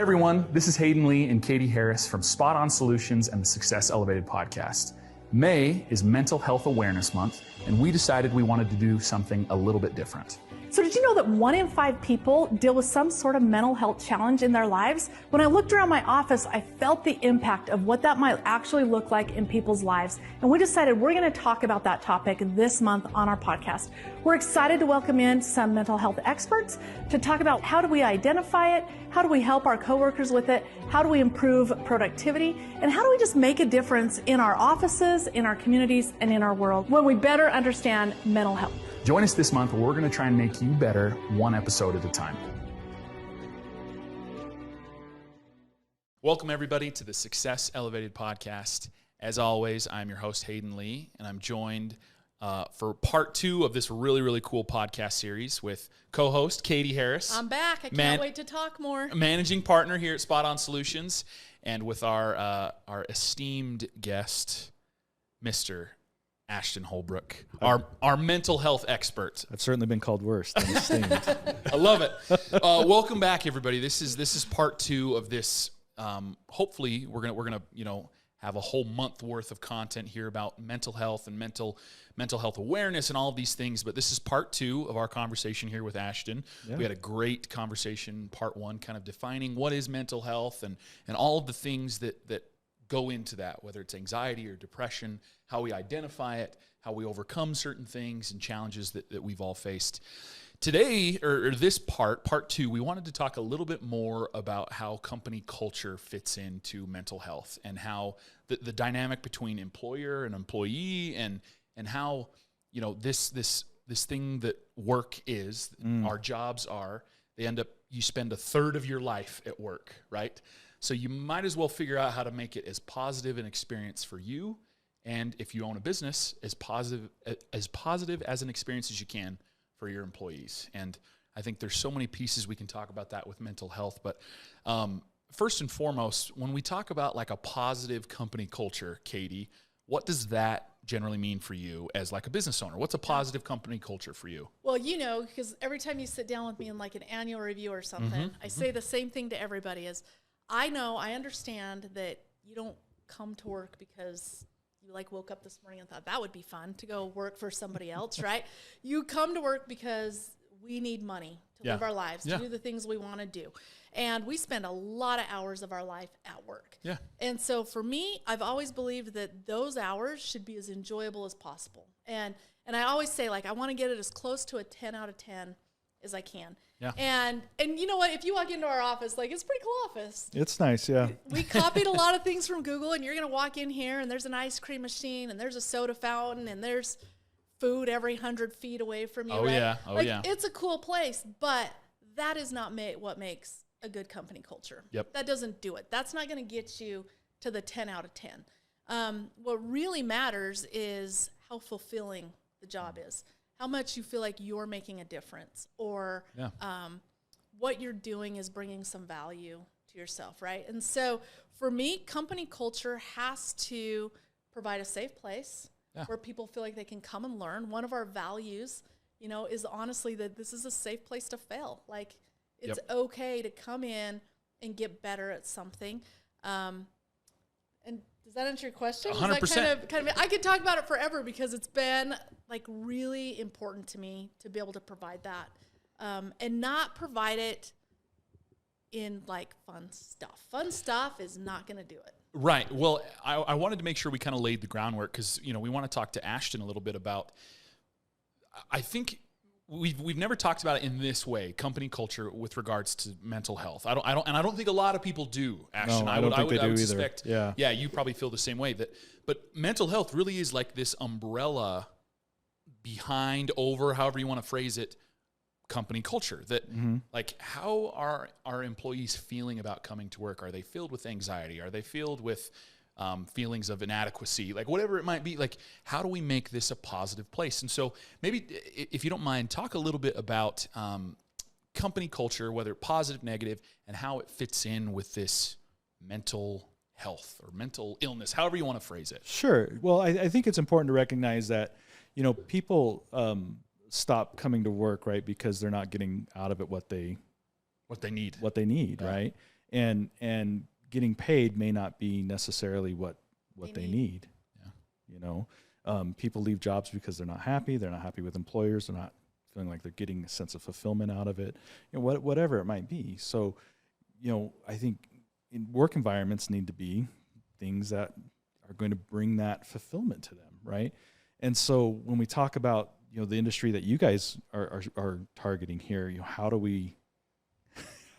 Hey everyone, this is Hayden Lee and Katie Harris from Spot On Solutions and the Success Elevated podcast. May is Mental Health Awareness Month, and we decided we wanted to do something a little bit different. So did you know that 1 in 5 people deal with some sort of mental health challenge in their lives? When I looked around my office, I felt the impact of what that might actually look like in people's lives. And we decided we're going to talk about that topic this month on our podcast. We're excited to welcome in some mental health experts to talk about how do we identify it, how do we help our coworkers with it, how do we improve productivity, and how do we just make a difference in our offices, in our communities, and in our world when we better understand mental health. Join us this month where we're going to try and make you better one episode at a time. Welcome everybody to the Success Elevated podcast. As always, I'm your host Hayden Lee, and I'm joined for part 2 of this really cool podcast series with co-host Katie Harris. I'm back. I can't wait to talk more. Managing partner here at Spot On Solutions, and with our esteemed guest, Mr. Ashton Holbrook, our mental health expert. I've certainly been called worse than esteemed. I love it. Welcome back, everybody. This is part 2 of this. Hopefully, we're gonna have a whole month worth of content here about mental health and mental health awareness and all of these things. But this is part 2 of our conversation here with Ashton. Yeah. We had a great conversation, part 1, kind of defining what is mental health and all of the things that go into that, whether it's anxiety or depression, how we identify it, how we overcome certain things and challenges that we've all faced. Today, or this part 2, we wanted to talk a little bit more about how company culture fits into mental health and how the dynamic between employer and employee and how, this thing that work is, our jobs are, you spend a third of your life at work, right? So you might as well figure out how to make it as positive an experience for you, and if you own a business, as positive as an experience as you can for your employees. And I think there's so many pieces we can talk about that with mental health. But first and foremost, when we talk about like a positive company culture, Katie, what does that generally mean for you as like a business owner? What's a positive company culture for you? Well, because every time you sit down with me in like an annual review or something, I say the same thing to everybody is, I understand that you don't come to work because you woke up this morning and thought that would be fun to go work for somebody else, right? You come to work because we need money to live our lives, to do the things we want to do. And we spend a lot of hours of our life at work. Yeah. And so for me, I've always believed that those hours should be as enjoyable as possible. And I always say, I want to get it as close to a 10 out of 10 as I can. Yeah. And you know what? If you walk into our office, it's a pretty cool office. It's nice, yeah. We copied a lot of things from Google, and you're going to walk in here, and there's an ice cream machine, and there's a soda fountain, and there's food every 100 feet away from you, right? Yeah. Oh, yeah. It's a cool place, but that is not what makes a good company culture. Yep. That doesn't do it. That's not going to get you to the 10 out of 10. What really matters is how fulfilling the job is. How much you feel like you're making a difference, or what you're doing is bringing some value to yourself, right? And so for me, company culture has to provide a safe place where people feel like they can come and learn. One of our values, is honestly that this is a safe place to fail. It's okay to come in and get better at something. And does that answer your question? 100%. Kind of, I could talk about it forever because it's been really important to me to be able to provide that, and not provide it in fun stuff. Fun stuff is not going to do it. Right. Well, I wanted to make sure we kind of laid the groundwork because we want to talk to Ashton a little bit about. I think we've never talked about it in this way, company culture with regards to mental health. I don't think a lot of people do, Ashton. No, I don't think they do either. Suspect, yeah, you probably feel the same way. But mental health really is like this umbrella behind, over, however you want to phrase it, company culture. That how are our employees feeling about coming to work? Are they filled with anxiety? Are they filled with feelings of inadequacy, whatever it might be? How do we make this a positive place? And so maybe, if you don't mind, talk a little bit about company culture, whether positive, negative, and how it fits in with this mental health or mental illness, however you want to phrase it. Sure. Well, I think it's important to recognize that, people stop coming to work, right, because they're not getting out of it what they need, yeah. right? and getting paid may not be necessarily what they need. Yeah. You know, people leave jobs because they're not happy. They're not happy with employers. They're not feeling like they're getting a sense of fulfillment out of it. You know, whatever it might be. So, you know, I think in work environments need to be things that are going to bring that fulfillment to them, right? And so when we talk about, you know, the industry that you guys are targeting here, you know, how do we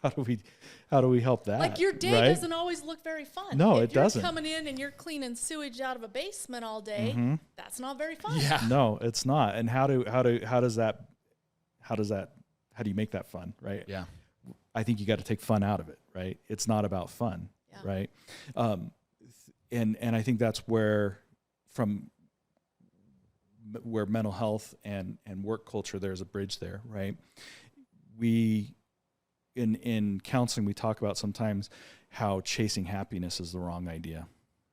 help that? Like your day right? doesn't always look very fun. No, if it doesn't. If you're coming in and you're cleaning sewage out of a basement all day, that's not very fun. Yeah. No, it's not. And how do you make that fun, right? Yeah. I think you got to take fun out of it, right? It's not about fun, right? And I think that's where mental health and work culture, there's a bridge there, right? We in counseling, we talk about sometimes how chasing happiness is the wrong idea,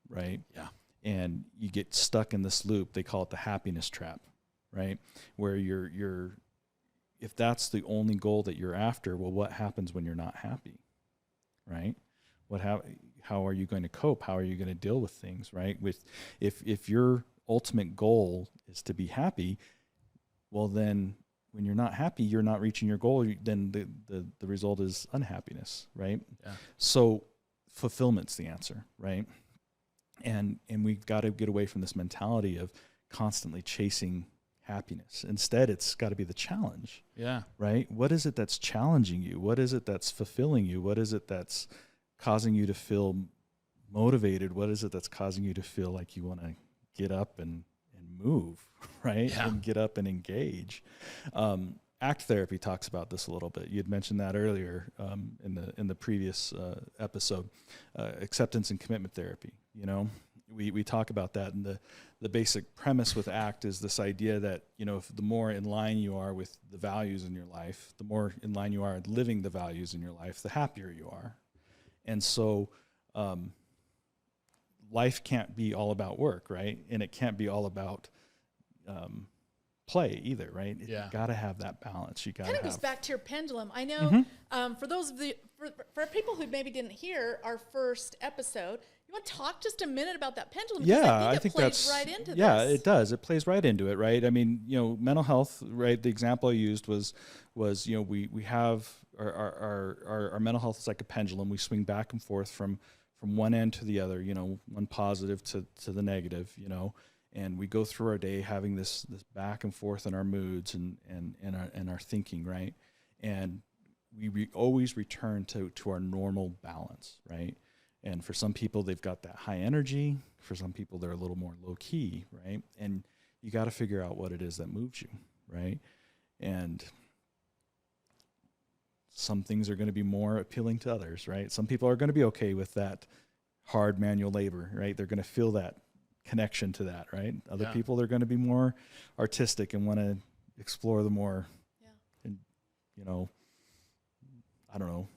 right? Yeah. And you get stuck in this loop. They call it the happiness trap, right? Where you're if that's the only goal that you're after, well, what happens when you're not happy, right? How are you going to cope? How are you going to deal with things, right? If your ultimate goal is to be happy, well, then when you're not happy, you're not reaching your goal. Then the result is unhappiness, right? Yeah. So fulfillment's the answer, right? And we've got to get away from this mentality of constantly chasing happiness. Instead, it's got to be the challenge. Yeah. Right? What is it that's challenging you? What is it that's fulfilling you? What is it that's causing you to feel motivated? What is it that's causing you to feel like you want to get up and move, right? Yeah. And get up and engage. ACT therapy talks about this a little bit. You had mentioned that earlier in the previous episode. Acceptance and commitment therapy. You know, we talk about that, and the basic premise with ACT is this idea that, you know, if the more in line you are with the values in your life, the more in line you are living the values in your life, the happier you are. And so life can't be all about work, right? And it can't be all about play either, right? Yeah. You got to have that balance. You got to Kind of have. goes back to your pendulum. I know for those of the for people who maybe didn't hear our first episode, you want to talk just a minute about that pendulum? Yeah, I think it plays right into this. Yeah, it does. It plays right into it, right? I mean, you know, mental health, right? The example I used was you know, we have our mental health is like a pendulum. We swing back and forth from one end to the other, you know, one positive to the negative, you know, and we go through our day having this back and forth in our moods and our thinking, right? And we always return to our normal balance, right? And for some people, they've got that high energy. For some people, they're a little more low key, right? And you got to figure out what it is that moves you, right? And some things are going to be more appealing to others, right? Some people are going to be okay with that hard manual labor, right? They're going to feel that connection to that, right? Other people, they're going to be more artistic and want to explore the more, and, you know, I don't know,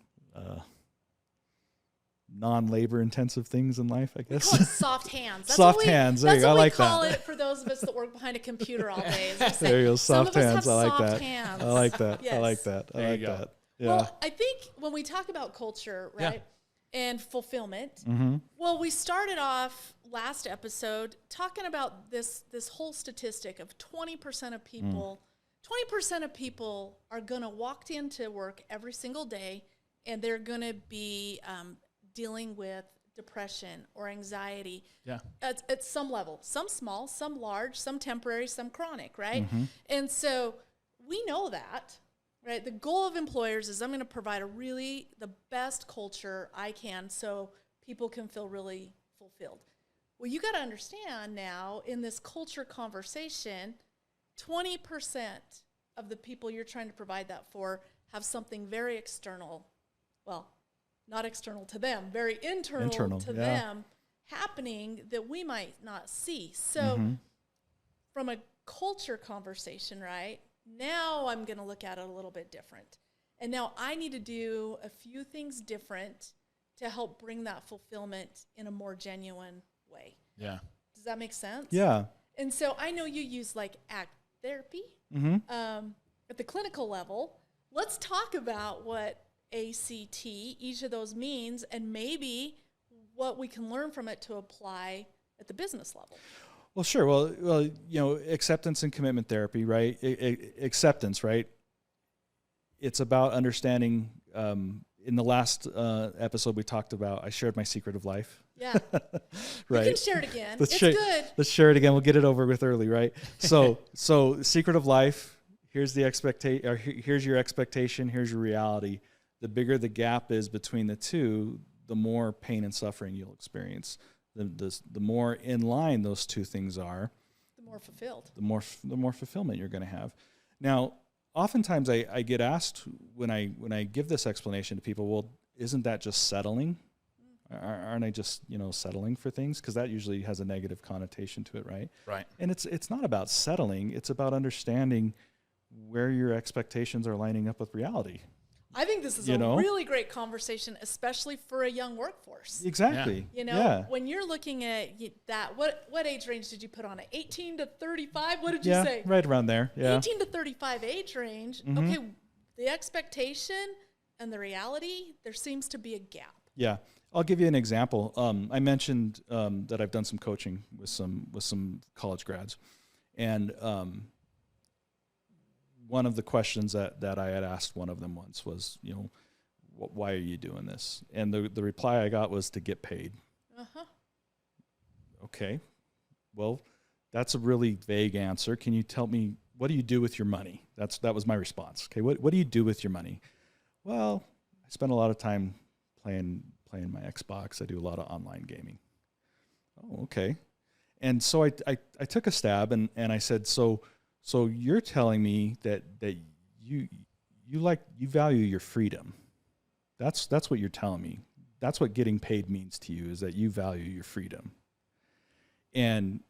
non-labor intensive things in life, I guess. We call it soft hands. That's soft hands. There you go. I like that. That's what we call it for those of us that work behind a computer all day. There you go. Soft hands. I like soft that. Hands. I like that. Yes. I like that. I like that. Yeah. Well, I think when we talk about culture, right, and fulfillment, well, we started off last episode talking about this whole statistic of 20% of people. 20% of people are going to walk into work every single day, and they're going to be dealing with depression or anxiety at some level, some small, some large, some temporary, some chronic, right? And so we know that, right? The goal of employers is I'm going to provide the best culture I can so people can feel really fulfilled. Well, you got to understand now in this culture conversation, 20% of the people you're trying to provide that for have something very external, well, not external to them, very internal to them happening that we might not see. So from a culture conversation, right, now I'm going to look at it a little bit different. And now I need to do a few things different to help bring that fulfillment in a more genuine way. Yeah. Does that make sense? Yeah. And so I know you use like ACT therapy at the clinical level. Let's talk about what ACT, each of those means, and maybe what we can learn from it to apply at the business level. Well, sure. Well, acceptance and commitment therapy, right? Acceptance, right? It's about understanding. In the last episode, we talked about, I shared my secret of life. Yeah. Right. You can share it again. Let's It's share, good. Let's share it again. We'll get it over with early, right? So secret of life. Here's the expectation. Or here's your expectation. Here's your reality. The bigger the gap is between the two, the more pain and suffering you'll experience. The more in line those two things are, The more fulfilled. the more fulfillment you're going to have. Now, oftentimes I get asked when I give this explanation to people, well, isn't that just settling? Aren't I just settling for things? Because that usually has a negative connotation to it, right? Right. And it's not about settling. It's about understanding where your expectations are lining up with reality. I think this is a really great conversation, especially for a young workforce. Exactly. When you're looking at that, what age range did you put on it? 18 to 35? What did you Yeah, say? right around there. Yeah. 18 to 35 age range. Mm-hmm. Okay, the expectation and the reality, there seems to be a gap. Yeah. I'll give you an example. I mentioned that I've done some coaching with some college grads, and one of the questions that I had asked one of them once was, why are you doing this? And the reply I got was to get paid. Uh-huh. Okay. Well, that's a really vague answer. Can you tell me, what do you do with your money? That was my response. Okay. What do you do with your money? Well, I spend a lot of time playing my Xbox. I do a lot of online gaming. Oh, okay. And so I took a stab and I said, so you're telling me that you value your freedom. That's what you're telling me. That's what getting paid means to you, is that you value your freedom. And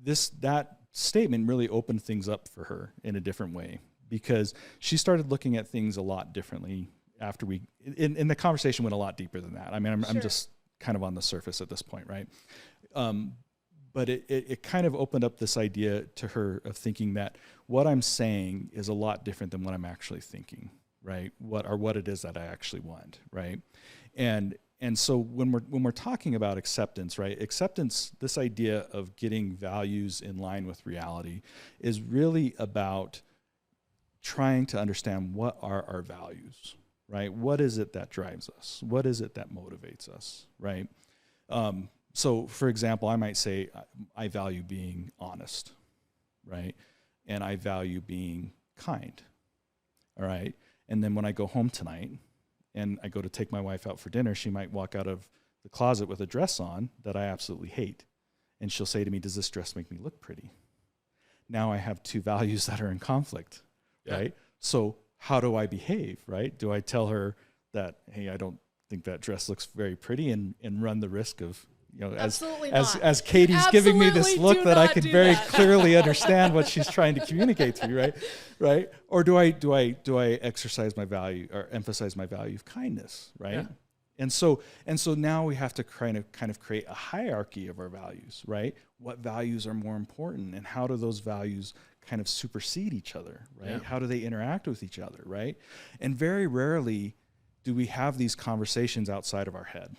that statement really opened things up for her in a different way, because she started looking at things a lot differently after in the conversation went a lot deeper than that. I mean, I'm just kind of on the surface at this point, right? But it kind of opened up this idea to her of thinking that what I'm saying is a lot different than what I'm actually thinking, right? What it is that I actually want, right? And so when we're talking about acceptance, right? Acceptance, this idea of getting values in line with reality, is really about trying to understand what are our values, right? What is it that drives us? What is it that motivates us, right? So, for example, I might say, I value being honest, right? And I value being kind, all right? And then when I go home tonight and I go to take my wife out for dinner, she might walk out of the closet with a dress on that I absolutely hate. And she'll say to me, does this dress make me look pretty? Now I have two values that are in conflict, right? So how do I behave, right? Do I tell her hey, I don't think that dress looks very pretty, and run the risk of, as Katie's giving me this look that I can very clearly understand what she's trying to communicate to me, right? Or do I exercise my value or emphasize my value of kindness, right? Yeah. And so now we have to kind of create a hierarchy of our values, right? What values are more important, and how do those values kind of supersede each other, right? Yeah. How do they interact with each other, right? And very rarely do we have these conversations outside of our head,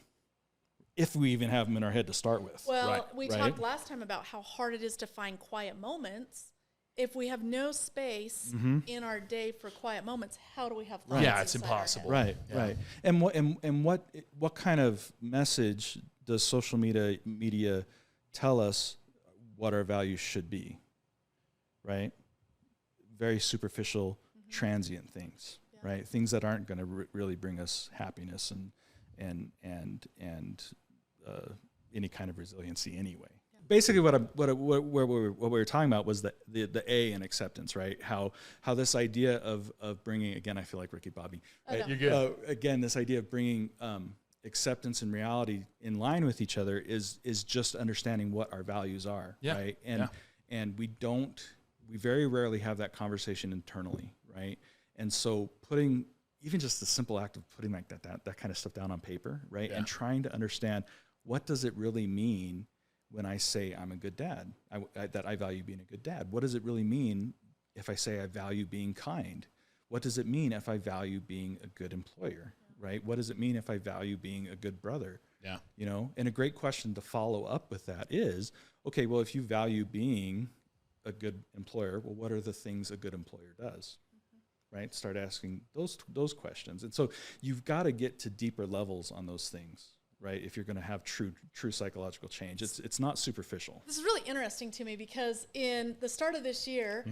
if we even have them in our head to start with. Well, we talked last time about how hard it is to find quiet moments. If we have no space in our day for quiet moments, how do we have thoughts? Yeah, it's impossible. Right. And what kind of message does social media tell us what our values should be? Right? Very superficial, transient things, right? Things that aren't going to really bring us happiness and any kind of resiliency anyway. Yeah. Basically, what we were talking about was the A in acceptance, right? How this idea of bringing, again, I feel like Ricky Bobby. Right? You're good. Again, this idea of bringing acceptance and reality in line with each other is just understanding what our values are, right? And we very rarely have that conversation internally, right? And so putting even just the simple act of putting like that kind of stuff down on paper, right? Yeah. And trying to understand, what does it really mean when I say I'm a good dad, that I value being a good dad? What does it really mean if I say I value being kind? What does it mean if I value being a good employer, right? What does it mean if I value being a good brother? Yeah. You know, and a great question to follow up with that is, okay, well, if you value being a good employer, well, what are the things a good employer does? Right? Start asking those questions. And so you've got to get to deeper levels on those things, right? If you're going to have true psychological change. It's not superficial. This is really interesting to me because in the start of this year,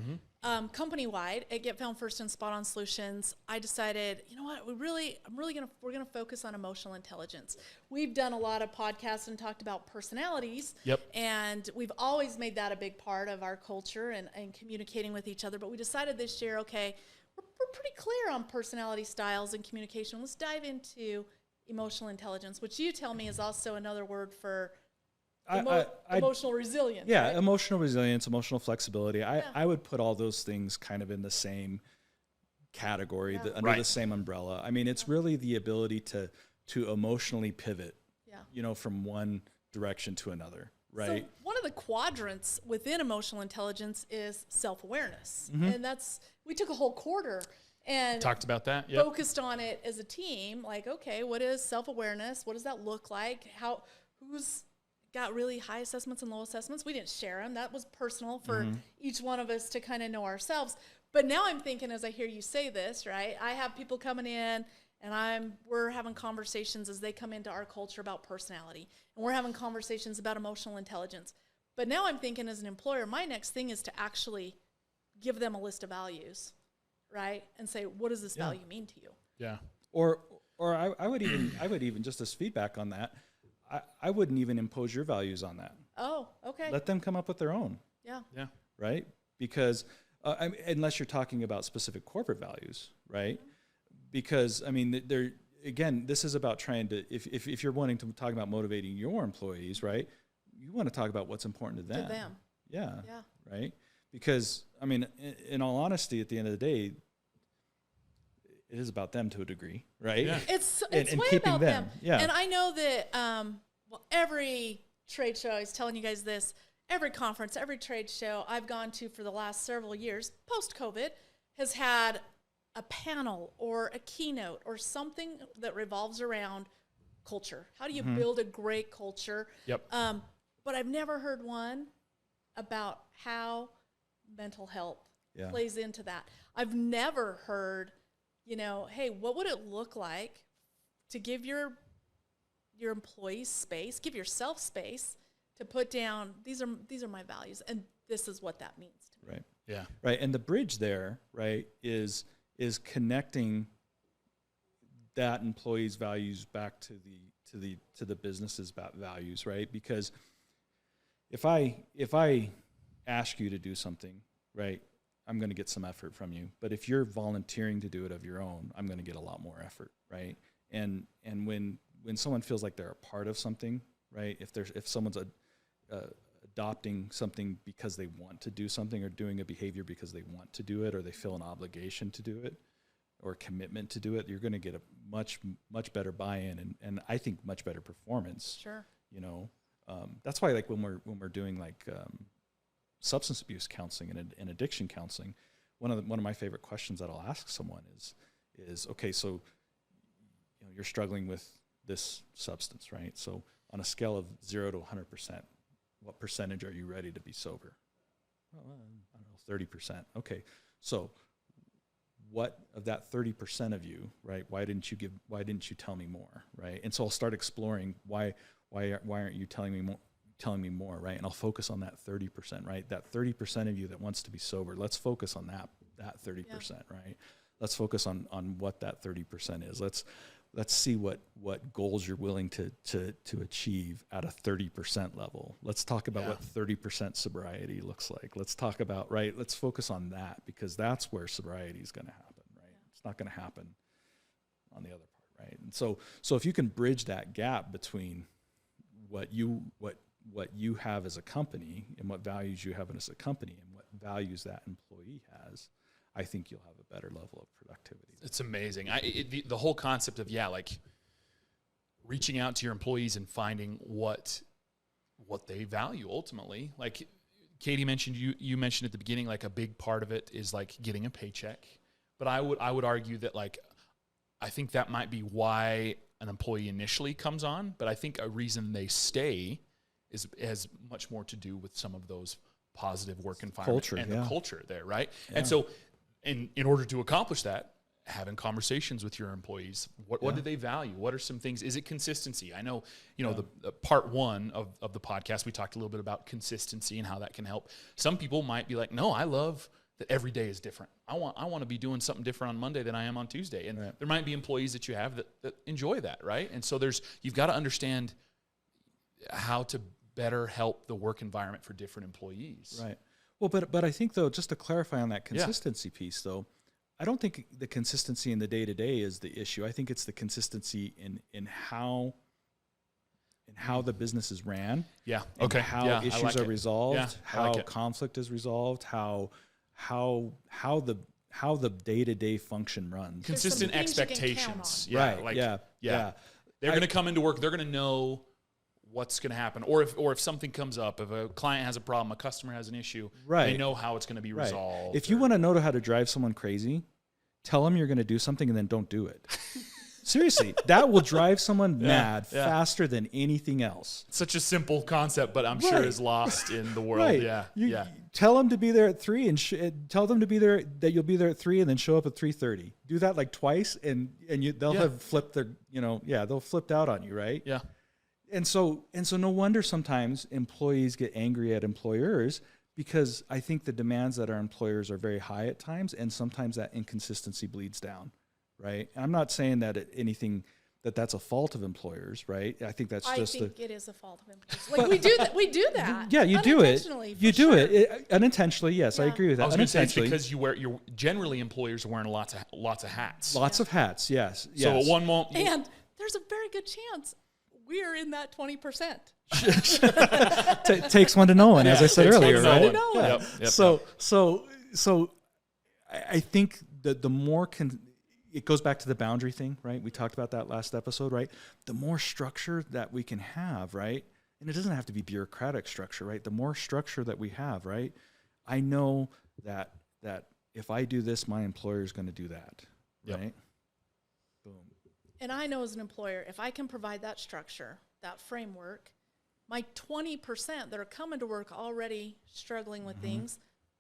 company-wide at Get Found First and Spot On Solutions, I decided, you know what, we're gonna focus on emotional intelligence. We've done a lot of podcasts and talked about personalities. Yep. And we've always made that a big part of our culture and communicating with each other. But we decided this year, okay, we're pretty clear on personality styles and communication. Let's dive into emotional intelligence, which you tell me is also another word for emotional resilience. Yeah, right? Emotional resilience, emotional flexibility. I would put all those things kind of in the same category, under the same umbrella. I mean, it's really the ability to emotionally pivot, you know, from one direction to another, right? So one of the quadrants within emotional intelligence is self-awareness. And we took a whole quarter and Talked about that. Yep. focused on it as a team. Like, okay, what is self-awareness? What does that look like? Who's got really high assessments and low assessments? We didn't share them. That was personal for each one of us to kind of know ourselves. But now I'm thinking, as I hear you say this, right, I have people coming in and we're having conversations as they come into our culture about personality, and we're having conversations about emotional intelligence. But now I'm thinking, as an employer, my next thing is to actually give them a list of values, right? And say, what does this value mean to you? Yeah. Or I would even just as feedback on that, I wouldn't even impose your values on that. Oh, okay. Let them come up with their own. Yeah. Yeah. Right? Because unless you're talking about specific corporate values, right? Because I mean, again, this is about trying to, if you're wanting to talk about motivating your employees, right? You want to talk about what's important to them. Yeah. Right? Because I mean, in all honesty, at the end of the day, it is about them to a degree, right? Yeah. It's and way keeping about them. Yeah. And I know that, every trade show, I was telling you guys this, every conference, every trade show I've gone to for the last several years, post-COVID, has had a panel or a keynote or something that revolves around culture. How do you build a great culture? Yep. But I've never heard one about how mental health plays into that. I've never heard, you know, hey, what would it look like to give your employees space, give yourself space to put down, these are my values, and this is what that means to me. Right. Yeah. Right. And the bridge there, right, is connecting that employee's values back to the business's values, right? Because if I ask you to do something, right, I'm going to get some effort from you. But if you're volunteering to do it of your own, I'm going to get a lot more effort, right? And when someone feels like they're a part of something, right? If someone's adopting something because they want to do something, or doing a behavior because they want to do it, or they feel an obligation to do it, or a commitment to do it, you're going to get a much better buy-in and I think much better performance. Sure. You know, that's why, like, when we're doing like substance abuse counseling and addiction counseling, one of my favorite questions that I'll ask someone is okay, so you know, you're struggling with this substance, right? So on a scale of 0 to 100%, what percentage are you ready to be sober? Well, I don't know, 30%. Okay, so what of that 30% of you, right? Why didn't you tell me more, right? And so I'll start exploring why aren't you telling me more, right? And I'll focus on that 30%, right? That 30% of you that wants to be sober. Let's focus on that 30%, right? Let's focus on what that 30% is. Let's see what goals you're willing to achieve at a 30% level. Let's talk about what 30% sobriety looks like. Let's talk about, right? Let's focus on that, because that's where sobriety is going to happen, right? It's not going to happen on the other part, right? And so if you can bridge that gap between what you have as a company and what values you have as a company and what values that employee has, I think you'll have a better level of productivity. It's amazing. The whole concept of, like reaching out to your employees and finding what they value ultimately. Like Katie mentioned, you mentioned at the beginning, like a big part of it is like getting a paycheck. But I would argue that like I think that might be why an employee initially comes on, but I think a reason they stay has much more to do with some of those positive work environment Culture, and yeah. the culture there, right? Yeah. And so in order to accomplish that, having conversations with your employees, what do they value? What are some things? Is it consistency? I know, the part one of the podcast, we talked a little bit about consistency and how that can help. Some people might be like, no, I love that every day is different. I want to be doing something different on Monday than I am on Tuesday. And there might be employees that you have that enjoy that, right? And so you've got to understand how to better help the work environment for different employees. Right. Well, but I think, though, just to clarify on that consistency piece, though, I don't think the consistency in the day-to-day is the issue. I think it's the consistency in how the business is ran. Yeah. And Okay. how issues are resolved, Yeah, how conflict is resolved, how the day-to-day function runs. Consistent things you can count expectations. on. Yeah. Right. Like, Yeah. They're going to come into work. They're going to know what's going to happen. Or if something comes up, if a client has a problem, a customer has an issue, Right. they know how it's going to be Right. resolved. If you want to know how to drive someone crazy, tell them you're going to do something and then don't do it. Seriously, that will drive someone mad faster than anything else. Such a simple concept, but I'm sure is lost in the world. Right. Yeah. Tell them to be there at 3 and tell them to be there, that you'll be there at 3 and then show up at 3:30. Do that like twice and they'll have flipped their, they'll flipped out on you, right? Yeah. And so no wonder sometimes employees get angry at employers, because I think the demands that our employers are very high at times, and sometimes that inconsistency bleeds down, right? And I'm not saying that that's a fault of employers, right? I think that's just I think it is a fault of employees. Like we do that. Yeah, you do it. You do sure. it unintentionally. Yes, I agree with that. I was going to say it's Unintentionally. because you're generally employers are wearing lots of hats. Lots of hats. Yes. So at one moment, And there's a very good chance we're in that 20%. Takes one to know one, as I said takes one earlier, to know right? one. Yeah. Yep. So I think that the more it goes back to the boundary thing, right? We talked about that last episode, right? The more structure that we can have, right? And it doesn't have to be bureaucratic structure, right? The more structure that we have, right? I know that if I do this, my employer is going to do that, right? Boom. And I know as an employer, if I can provide that structure, that framework, my 20% that are coming to work already struggling with things,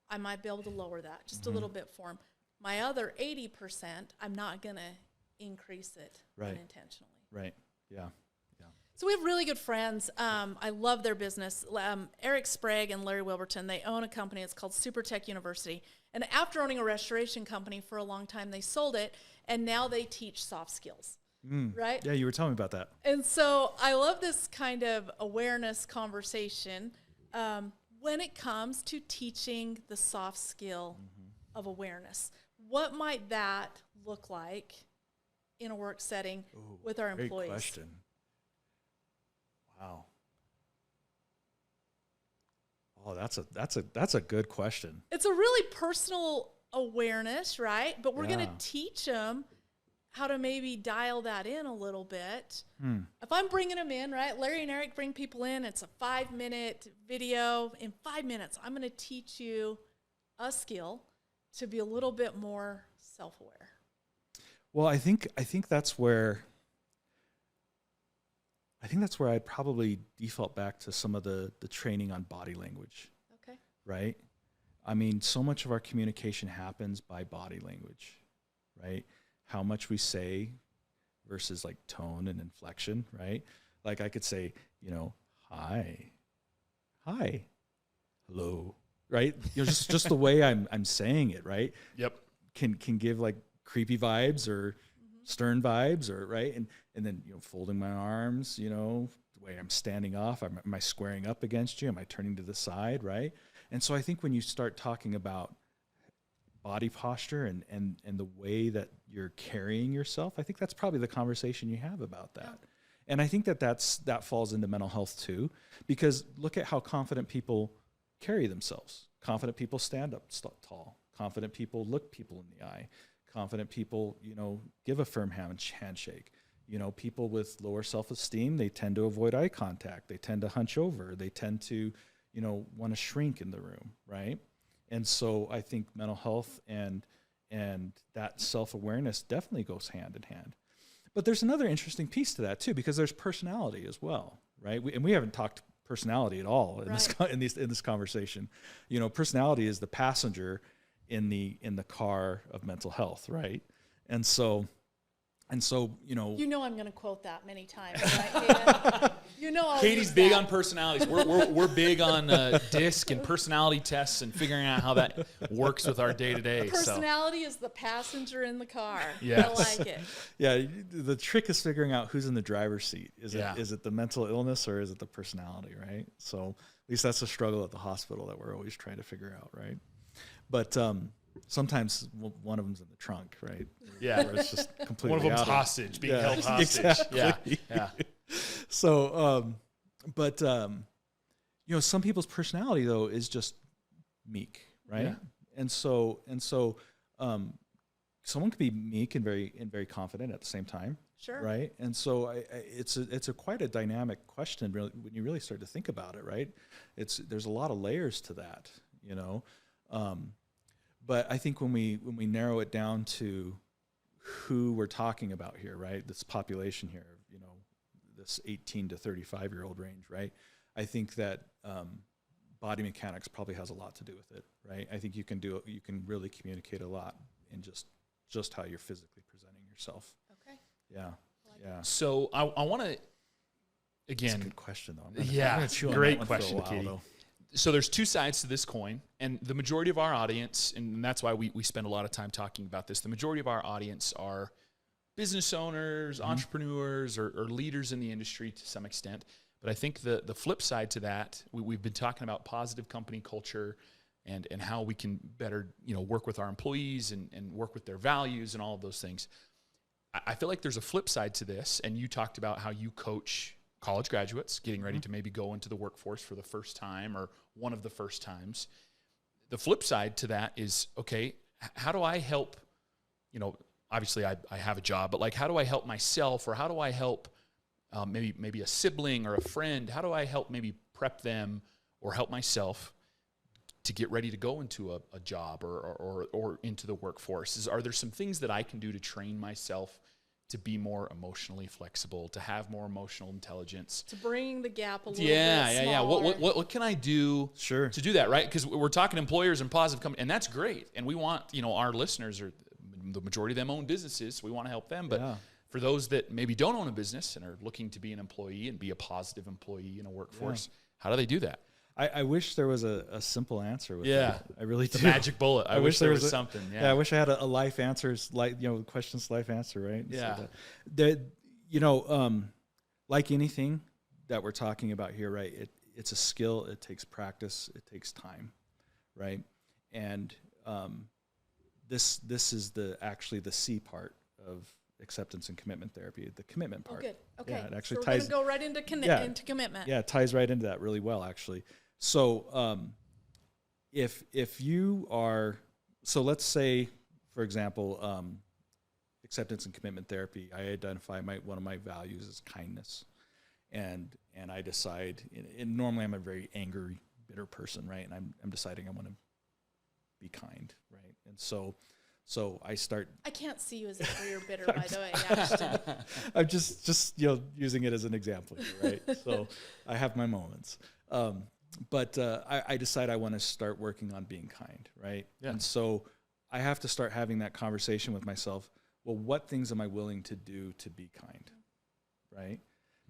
I might be able to lower that just a little bit for them. My other 80%, I'm not going to increase it unintentionally. Right. Yeah. So we have really good friends. I love their business. Eric Sprague and Larry Wilburton, they own a company. It's called Super Tech University. And after owning a restoration company for a long time, they sold it, and now they teach soft skills. Right? Yeah, you were telling me about that. And so I love this kind of awareness conversation when it comes to teaching the soft skill of awareness. What might that look like in a work setting with our employees? Great question. Wow. Oh, that's a good question. It's a really personal awareness, right? But we're going to teach them how to maybe dial that in a little bit. If I'm bringing them in, right? Larry and Eric bring people in. It's a 5-minute video. In 5 minutes, I'm going to teach you a skill to be a little bit more self-aware. Well, I think that's where I'd probably default back to some of the training on body language. Okay. Right? I mean, so much of our communication happens by body language, right? How much we say versus like tone and inflection, right? Like I could say, hi, hello, right? Just the way I'm saying it, right? Yep. Can give like creepy vibes or stern vibes, or right, and then folding my arms, the way I'm standing off. Am I squaring up against you? Am I turning to the side, right? And so I think when you start talking about body posture and the way that you're carrying yourself, I think that's probably the conversation you have about that. Yeah. And I think that falls into mental health too, because look at how confident people carry themselves. Confident people stand up tall. Confident people look people in the eye. Confident people, give a firm handshake. People with lower self-esteem, they tend to avoid eye contact. They tend to hunch over. They tend to, want to shrink in the room, right? And so I think mental health and and that self-awareness definitely goes hand in hand. But there's another interesting piece to that too, because there's personality as well, right? We haven't talked personality at all in this conversation. You know, personality is the passenger in the car of mental health, right? And so you know, I'm going to quote that many times, right? Katie's big on personalities. We're big on DISC and personality tests and figuring out how that works with our day-to-day. Personality is the passenger in the car. Yes. I like it. Yeah, the trick is figuring out who's in the driver's seat. Is it the mental illness or is it the personality, right? So at least that's a struggle at the hospital that we're always trying to figure out, right? But sometimes one of them's in the trunk, right? Yeah, where it's just completely one of them's out hostage, being held hostage. Exactly. Yeah. So, you know, some people's personality though is just meek, right? Yeah. And so, someone could be meek and very confident at the same time. Sure. Right. And so it's a quite a dynamic question really, when you really start to think about it, right? There's a lot of layers to that, you know? But I think when we narrow it down to who we're talking about here, right? This population here, you know, this 18 to 35-year-old range, right? I think that body mechanics probably has a lot to do with it, right? I think you can really communicate a lot in just how you're physically presenting yourself. Okay. Yeah. Yeah. So I want to, again. That's a good question, though. Great question, Katie. Though. So there's two sides to this coin, and the majority of our audience, and that's why we spend a lot of time talking about this, the majority of our audience are business owners, entrepreneurs, or leaders in the industry to some extent. But I think the flip side to that, we've been talking about positive company culture and how we can better, you know, work with our employees and work with their values and all of those things. I feel like there's a flip side to this, and you talked about how you coach college graduates getting ready to maybe go into the workforce for the first time or one of the first times. The flip side to that is, okay, how do I help, you know, obviously I have a job, but like, how do I help myself, or how do I help maybe a sibling or a friend? How do I help maybe prep them or help myself to get ready to go into a job or into the workforce? Are there some things that I can do to train myself to be more emotionally flexible, to have more emotional intelligence, to bring the gap a little bit Yeah. smaller. What can I do to do that, right? Because we're talking employers and positive company, and that's great. And we want, you know, our listeners, are the majority of them own businesses, so we want to help them. But for those that maybe don't own a business and are looking to be an employee and be a positive employee in a workforce, how do they do that? I wish there was a simple answer with that. I really do. The magic bullet. I wish there was something. Yeah, I wish I had a life answers, like, you know, questions life answer, right? Yeah. So that, you know, like anything that we're talking about here, right? It's a skill. It takes practice. It takes time, right? And this is actually the C part of acceptance and commitment therapy, the commitment part. Oh, good. Okay. Yeah, it actually so ties. We're going to go right into commitment. Yeah, it ties right into that really well, actually. So if you are, so let's say, for example, acceptance and commitment therapy, I identify one of my values is kindness. And I decide, and normally I'm a very angry, bitter person, right? And I'm deciding I want to be kind, right? And so I start. I can't see you as angry or bitter, by the way, Ashton. I'm just you know, using it as an example here, right? So I have my moments. But I decide I want to start working on being kind, right? Yeah. And so I have to start having that conversation with myself. Well, what things am I willing to do to be kind, right?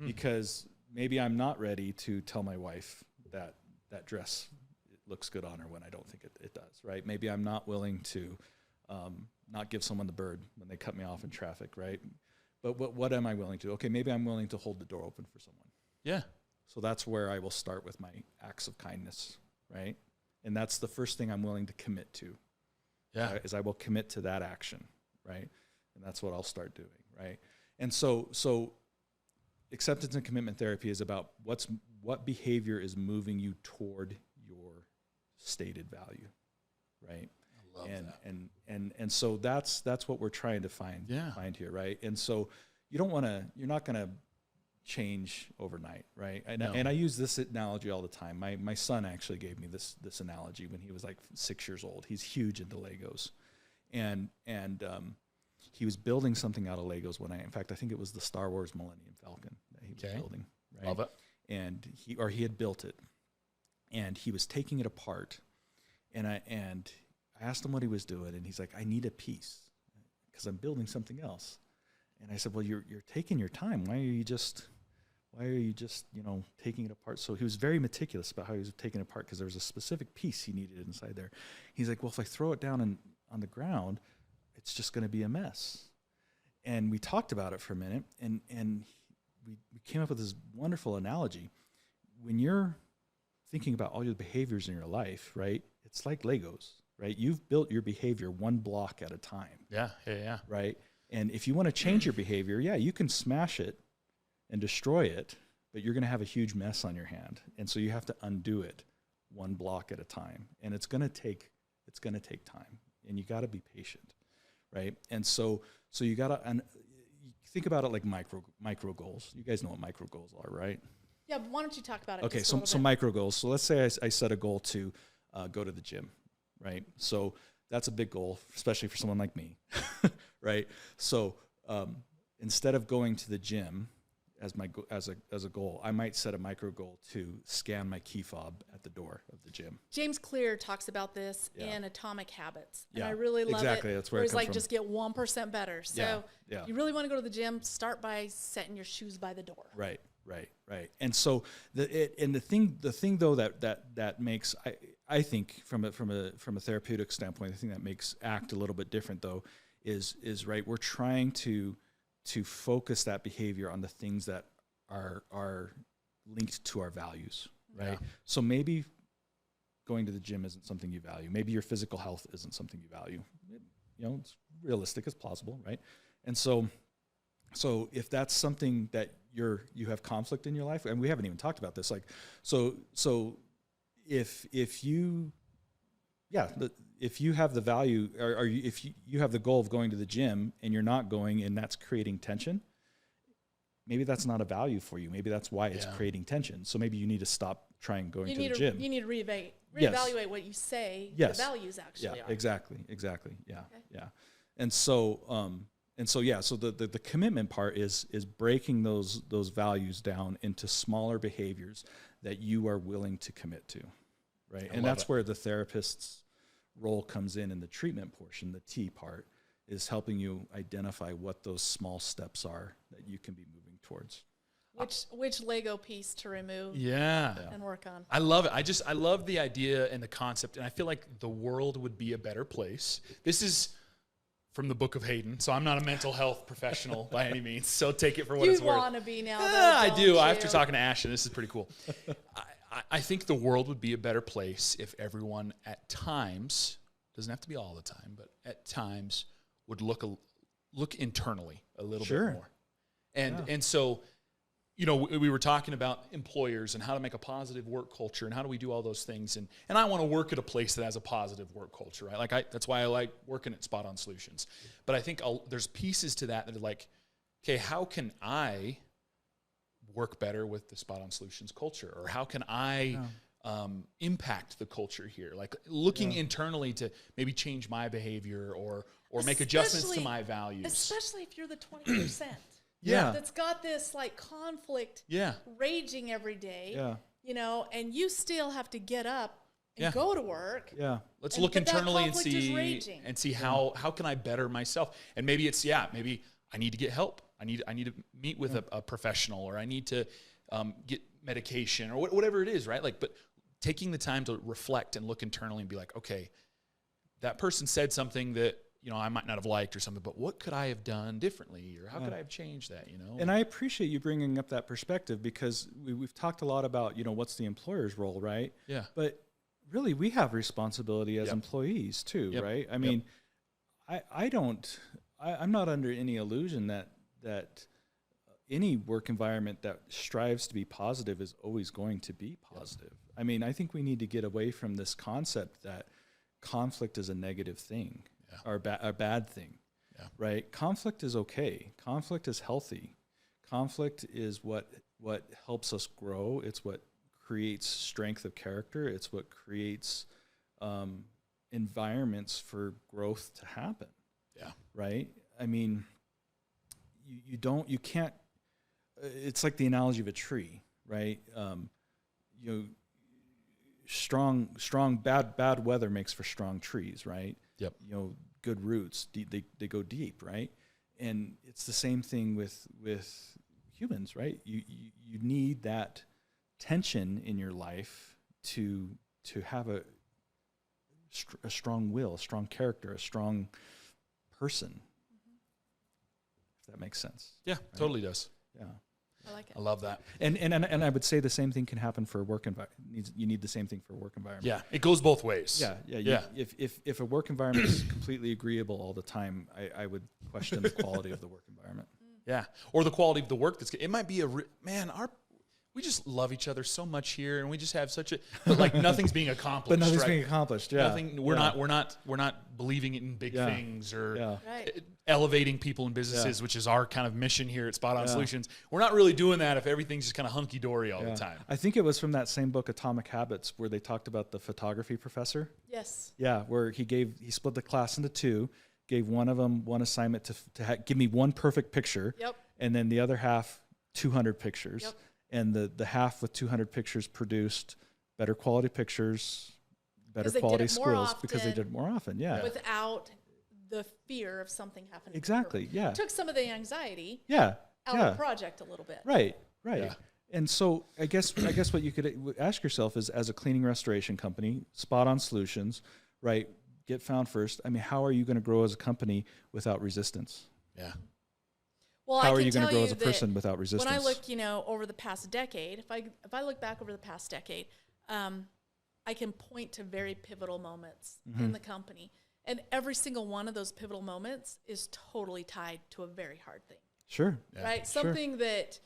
Because maybe I'm not ready to tell my wife that dress looks good on her when I don't think it does, right? Maybe I'm not willing to not give someone the bird when they cut me off in traffic, right? But what am I willing to do? Okay, maybe I'm willing to hold the door open for someone. Yeah. So that's where I will start with my acts of kindness, right? And that's the first thing I'm willing to commit to. Yeah. Is I will commit to that action, right? And that's what I'll start doing, right? And so acceptance and commitment therapy is about what behavior is moving you toward your stated value, right? I love that. And so that's what we're trying to find here, right? And so you're not going to change overnight, right? And I use this analogy all the time. My son actually gave me this analogy when he was like 6 years old. He's huge into Legos. and he was building something out of Legos in fact, I think it was the Star Wars Millennium Falcon that he was building. Right? Love it. And he had built it, and he was taking it apart, and I asked him what he was doing, and he's like, I need a piece because I'm building something else. And I said, well, you're taking your time. Why are you just taking it apart? So he was very meticulous about how he was taking it apart because there was a specific piece he needed inside there. He's like, well, if I throw it down on the ground, it's just going to be a mess. And we talked about it for a minute, and we came up with this wonderful analogy. When you're thinking about all your behaviors in your life, right? It's like Legos, right? You've built your behavior one block at a time. Yeah. Right? And if you want to change your behavior, you can smash it and destroy it, but you're going to have a huge mess on your hand. And so you have to undo it one block at a time. And it's going to take time, and you got to be patient, right? And so you got to think about it like micro goals. You guys know what micro goals are, right? Yeah, but why don't you talk about it? Okay, so micro goals. So let's say I set a goal to go to the gym, right? So that's a big goal, especially for someone like me, right? So instead of going to the gym as a goal, I might set a micro goal to scan my key fob at the door of the gym. James Clear talks about this in Atomic Habits, and I Yeah, really love exactly. it. That's where it it's comes like from. just get 1% better. So Yeah. you really want to go to the gym, start by setting your shoes by the door. Right. And so the thing though that makes I think from a therapeutic standpoint, the thing that makes ACT a little bit different though is right. We're trying to focus that behavior on the things that are linked to our values, right? Yeah. So maybe going to the gym isn't something you value. Maybe your physical health isn't something you value. It's realistic, it's plausible, right? And so if that's something that you have conflict in your life, and we haven't even talked about this, like, so if you have the value, or if you have the goal of going to the gym and you're not going, and that's creating tension, maybe that's not a value for you. Maybe that's why it's creating tension. So maybe you need to stop trying going to the gym. You need to reevaluate what you say your values actually are. Exactly. Yeah. Okay. Yeah. And so the commitment part is breaking those values down into smaller behaviors that you are willing to commit to, right? And that's where the therapist's role comes in the treatment portion. The T part is helping you identify what those small steps are that you can be moving towards. Which Lego piece to remove and work on. I love it. I love the idea and the concept, and I feel like the world would be a better place. This is from the Book of Hayden, so I'm not a mental health professional by any means, so take it for what it's worth. You want to be now, though, I do. you? After talking to Ashton, this is pretty cool. I think the world would be a better place if everyone at times, doesn't have to be all the time, but at times would look internally a little bit more. And so, we were talking about employers and how to make a positive work culture and how do we do all those things. And I want to work at a place that has a positive work culture, right? That's why I like working at Spot On Solutions. But I think there's pieces to that are like, okay, how can I work better with the Spot On Solutions culture? Or how can I impact the culture here? Like looking internally to maybe change my behavior or make adjustments to my values. Especially if you're the 20%. That's got this like conflict raging every day. And you still have to get up and go to work. Let's look internally and see how can I better myself? And maybe it's maybe I need to get help. I need to meet with a professional, or I need to get medication, or whatever it is, right? Like, but taking the time to reflect and look internally and be like, okay, that person said something that I might not have liked or something, but what could I have done differently, or how could I have changed that? And I appreciate you bringing up that perspective, because we've talked a lot about what's the employer's role, right? Yeah. But really, we have responsibility as employees too, right? I mean, I'm not under any illusion that any work environment that strives to be positive is always going to be positive. I mean, I think we need to get away from this concept that conflict is a negative thing. Or a bad thing, right? Conflict is okay. Conflict is healthy. Conflict is what helps us grow. It's what creates strength of character. It's what creates environments for growth to happen. Yeah. Right. I mean, you can't, it's like the analogy of a tree, right? Bad weather makes for strong trees, right? Yep. Good roots, they go deep, right? And it's the same thing with humans, right? You need that tension in your life to have a strong will, a strong character, a strong person. If that makes sense. Yeah, right? Totally does. Yeah. I like it. I love that. And I would say the same thing can happen for a work environment. You need the same thing for a work environment. Yeah, it goes both ways. Yeah. If a work environment is completely agreeable all the time, I would question the quality of the work environment. Yeah, or the quality of the work it might be we just love each other so much here, and we just have such but like nothing's being accomplished. But nothing's right? being accomplished. Yeah, we're not believing in big things or Right. elevating people in businesses, which is our kind of mission here at Spot On Solutions. We're not really doing that if everything's just kind of hunky dory all the time. I think it was from that same book, Atomic Habits, where they talked about the photography professor. Yes. Yeah, where he split the class into two, gave one of them one assignment to give me one perfect picture. Yep. And then the other half 200 pictures. Yep. And the half with 200 pictures produced better quality pictures, better quality skills because they did it more often. Yeah. Without the fear of something happening. Exactly. Yeah. It took some of the anxiety out of the project a little bit. Right. Yeah. And so I guess what you could ask yourself is, as a cleaning restoration company, Spot On Solutions, right? Get found first. I mean, how are you going to grow as a company without resistance? Yeah. Well, how are you going to grow as a person without resistance? When I look, over the past decade, if I look back over the past decade, I can point to very pivotal moments in the company, and every single one of those pivotal moments is totally tied to a very hard thing. Sure. Yeah. Right. Something that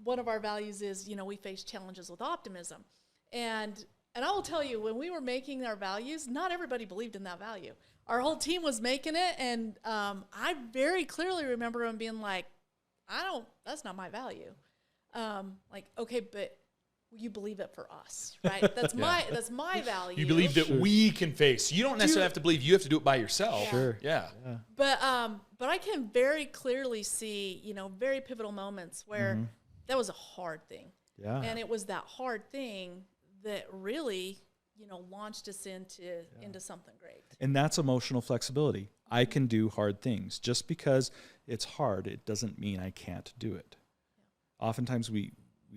one of our values is, we face challenges with optimism, and I will tell you, when we were making our values, not everybody believed in that value. Our whole team was making it, and I very clearly remember them being like, that's not my value. Okay, but you believe it for us, right? That's my value. You believe that we can face. You don't necessarily have to believe. You have to do it by yourself. Yeah. Sure. Yeah. But I can very clearly see, very pivotal moments where that was a hard thing. Yeah. And it was that hard thing that really, launched us into something great. And that's emotional flexibility. I can do hard things. Just because it's hard, it doesn't mean I can't do it. Yeah. Oftentimes we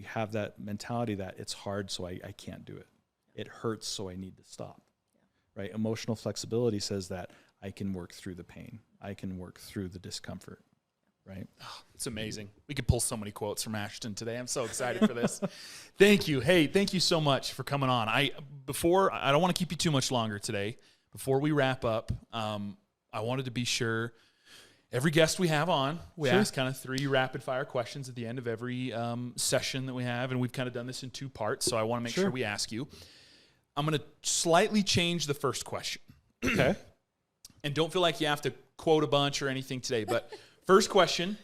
have that mentality that it's hard, so I can't do it. It hurts, so I need to stop. Yeah. Right? Emotional flexibility says that I can work through the pain. I can work through the discomfort. Right? Oh, it's amazing. We could pull so many quotes from Ashton today. I'm so excited for this. Thank you. Hey, thank you so much for coming on. I don't want to keep you too much longer today. Before we wrap up, I wanted to be sure every guest we have on, we ask kind of 3 rapid fire questions at the end of every session that we have. And we've kind of done this in 2 parts. So I want to make sure we ask you. I'm going to slightly change the first question. Okay. And don't feel like you have to quote a bunch or anything today, but first question,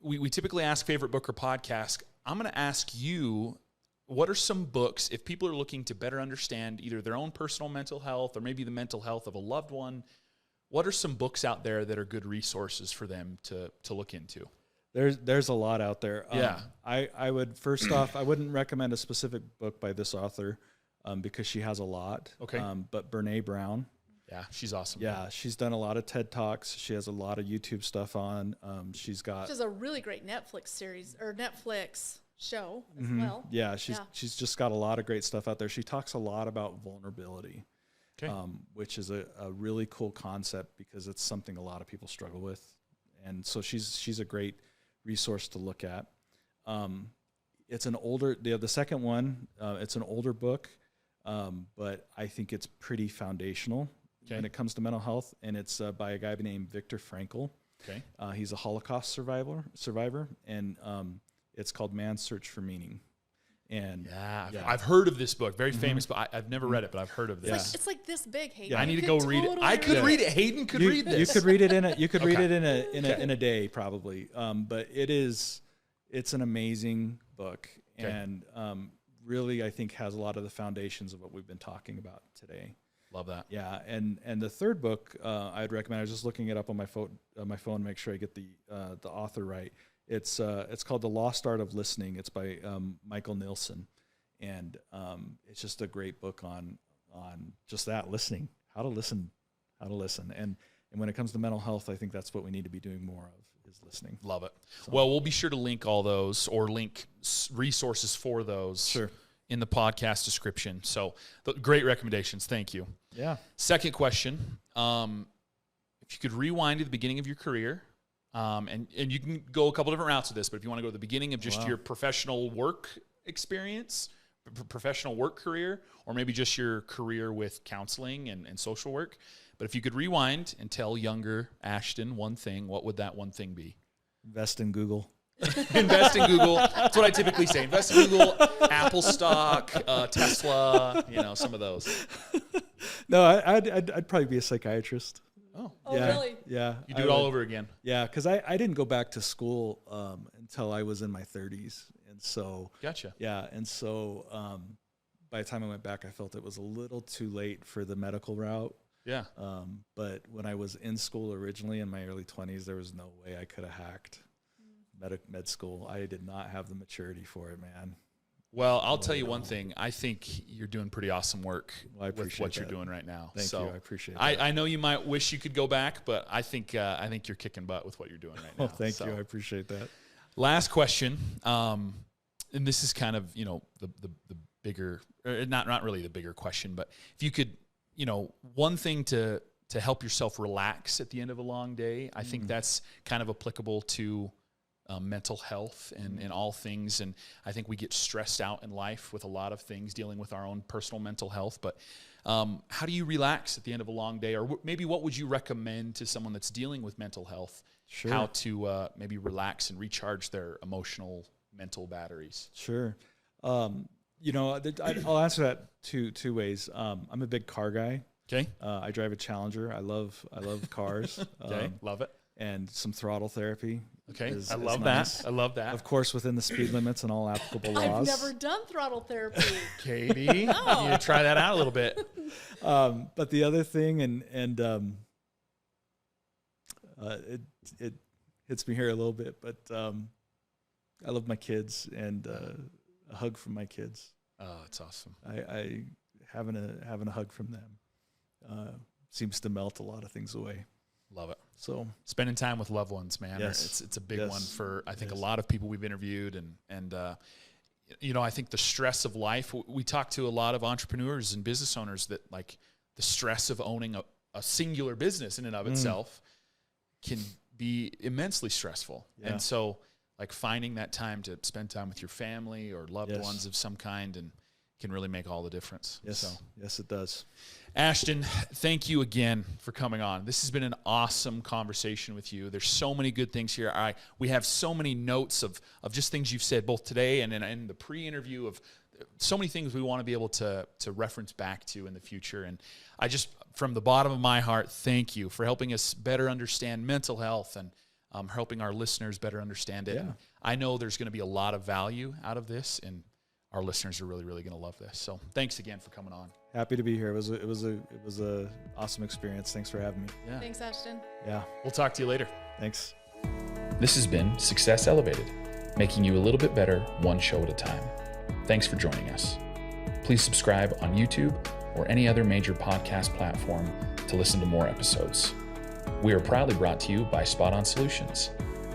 we typically ask favorite book or podcast. I'm going to ask you, what are some books, if people are looking to better understand either their own personal mental health or maybe the mental health of a loved one, what are some books out there that are good resources for them to look into? There's a lot out there. Yeah. I would, first off, I wouldn't recommend a specific book by this author because she has a lot. Okay. But Brene Brown. Yeah, she's awesome. Yeah, she's done a lot of TED Talks. She has a lot of YouTube stuff on. She has a really great Netflix series or Netflix show as well. Yeah, she's just got a lot of great stuff out there. She talks a lot about vulnerability, which is a really cool concept because it's something a lot of people struggle with. And so she's a great resource to look at. It's an older, the second one, it's an older book, but I think it's pretty foundational when it comes to mental health, and it's by a guy named Viktor Frankl. Okay. He's a Holocaust survivor, and it's called Man's Search for Meaning. And I've heard of this book, very famous, but I've never read it, but I've heard of this. It's like this big, Hayden. Yeah. I need to go read it. I could read it. Hayden could read this. You could read it in a day probably. But it's an amazing book, and really I think has a lot of the foundations of what we've been talking about today. Love that. Yeah, and the third book I'd recommend. I was just looking it up on my phone to make sure I get the author right. It's called The Lost Art of Listening. It's by Michael Nilsson, and it's just a great book on just that, listening, how to listen. And when it comes to mental health, I think that's what we need to be doing more of, is listening. Love it. So. Well, we'll be sure to link all those, or link resources for those. Sure. In the podcast description. So great recommendations. Thank you. Yeah. Second question. If you could rewind to the beginning of your career, and you can go a couple different routes with this, but if you want to go to the beginning of just your professional work experience, professional work career, or maybe just your career with counseling and social work. But if you could rewind and tell younger Ashton one thing, what would that one thing be? Invest in Google. Invest in Google. That's what I typically say. Invest in Google, Apple stock, Tesla, some of those. No, I'd probably be a psychiatrist. Oh, yeah, really? Yeah. You do it all over again. Yeah, because I didn't go back to school until I was in my 30s. And so. Gotcha. Yeah, and so by the time I went back, I felt it was a little too late for the medical route. Yeah. But when I was in school originally in my early 20s, there was no way I could have hacked med school. I did not have the maturity for it, man. Well, I'll tell you one thing. I think you're doing pretty awesome work with what you're that. doing right now. Thank you. I appreciate that. I know you might wish you could go back, but I think you're kicking butt with what you're doing right now. Oh, thank you. I appreciate that. Last question, and this is kind of the bigger, or not really the bigger question, but if you could, one thing to help yourself relax at the end of a long day, I think that's kind of applicable to mental health and all things. And I think we get stressed out in life with a lot of things, dealing with our own personal mental health. But how do you relax at the end of a long day? Or maybe what would you recommend to someone that's dealing with mental health? Sure. How to maybe relax and recharge their emotional, mental batteries? Sure. I'll answer that two ways. I'm a big car guy. Okay. I drive a Challenger. I love cars. Okay. Love it. And some throttle therapy. Okay. Is I love nice. that. I love that. Of course, within the speed limits and all applicable I've laws. never done throttle therapy. Katie, you need to try that out a little bit. But the other thing, it hits me here a little bit, but I love my kids, and a hug from my kids. Oh, it's awesome. I having a hug from them seems to melt a lot of things away. Love it. So spending time with loved ones, man. Yes. It's a big one for, I think, a lot of people we've interviewed. And I think the stress of life, we talk to a lot of entrepreneurs and business owners that, like, the stress of owning a singular business in and of itself can be immensely stressful. Yeah. And so, like, finding that time to spend time with your family or loved ones of some kind and can really make all the difference. Yes. So. Yes, it does. Ashton, thank you again for coming on. This has been an awesome conversation with you. There's so many good things here. We have so many notes of just things you've said both today and in the pre-interview, of so many things we want to be able to reference back to in the future. And I just, from the bottom of my heart, thank you for helping us better understand mental health and helping our listeners better understand it. Yeah. And I know there's going to be a lot of value out of this, and our listeners are really, really going to love this. So thanks again for coming on. Happy to be here. It was a awesome experience. Thanks for having me. Yeah. Thanks, Ashton. Yeah. We'll talk to you later. Thanks. This has been Success Elevated, making you a little bit better one show at a time. Thanks for joining us. Please subscribe on YouTube or any other major podcast platform to listen to more episodes. We are proudly brought to you by Spot On Solutions.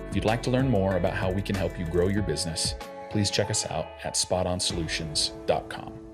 If you'd like to learn more about how we can help you grow your business, please check us out at spotonsolutions.com.